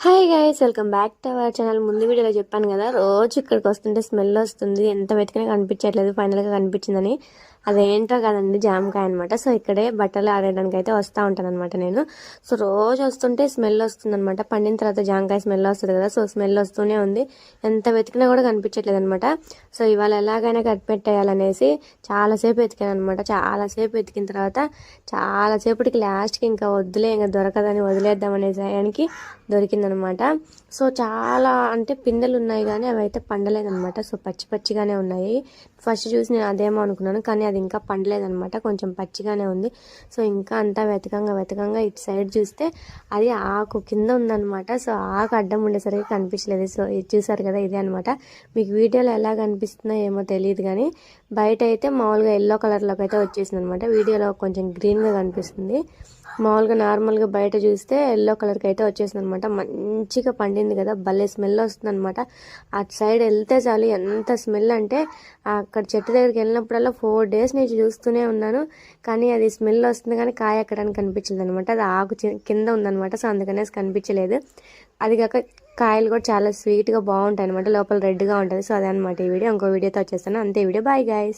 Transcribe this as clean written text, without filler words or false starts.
Hi guys, welcome back to our channel. ముందు వీడియోలో చెప్పాను కదా, రోజు ఇక్కడికి వస్తుంటే స్మెల్ వస్తుంది, ఎంత వెతికినా కనిపించట్లేదు, ఫైనల్గా కనిపించిందని. అదేంటో కదండి, జామకాయ అనమాట. సో ఇక్కడే బట్టలు ఆడడానికి అయితే వస్తూ ఉంటాను అనమాట నేను. సో రోజు వస్తుంటే స్మెల్ వస్తుంది అనమాట. పండిన తర్వాత జామకాయ స్మెల్ వస్తుంది కదా, సో స్మెల్ వస్తూనే ఉంది, ఎంత వెతికినా కూడా కనిపించట్లేదు అనమాట. సో ఇవాళ ఎలాగైనా కనిపెట్టేయాలనేసి చాలాసేపు వెతికాను అనమాట. చాలాసేపు వెతికిన తర్వాత చాలాసేపటికి లాస్ట్కి ఇంకా వద్దులే, ఇంకా దొరకదని వదిలేద్దాం అనే టయానికి దొరికిందనమాట. సో చాలా అంటే పిందెలు ఉన్నాయి కానీ అవి అయితే పండలేదనమాట. సో పచ్చి పచ్చిగానే ఉన్నాయి. ఫస్ట్ చూసి నేను అదేమో అనుకున్నాను, కానీ అది ఇంకా పండలేదనమాట, కొంచెం పచ్చిగానే ఉంది. సో ఇంకా అంతా వెతకంగా ఇటు సైడ్ చూస్తే అది ఆకు కింద ఉందనమాట. సో ఆకు అడ్డం ఉండేసరికి కనిపించలేదు. సో ఇది చూసారు కదా, ఇదే అనమాట. మీకు వీడియోలో ఎలా కనిపిస్తుందో ఏమో తెలియదు, కానీ బయట అయితే మామూలుగా ఎల్లో కలర్లోకి అయితే వచ్చేసింది అనమాట. వీడియోలో కొంచెం గ్రీన్గా కనిపిస్తుంది. మామూలుగా నార్మల్గా బయట చూస్తే ఎల్లో కలర్కి అయితే వచ్చేసింది అనమాట. మంచిగా పండింది కదా, భలే స్మెల్ వస్తుంది అనమాట. అటు సైడ్ వెళ్తే చాలు ఎంత స్మెల్ అంటే, అక్కడ చెట్టు దగ్గరికి వెళ్ళినప్పుడల్లా 4 days నుంచి చూస్తూనే ఉన్నాను, కానీ అది స్మెల్ వస్తుంది కానీ కాయ ఎక్కడానికి కనిపించలేదు అనమాట. అది ఆకు కింద ఉందనమాట. సో అందుకనేసి కనిపించలేదు. అది కాక కాయలు కూడా చాలా స్వీట్గా బాగుంటాయి అనమాట, లోపల రెడ్గా ఉంటుంది. సో అదే అనమాట ఈ వీడియో. ఇంకో వీడియోతో వచ్చేస్తాను అంతే. Video bye guys.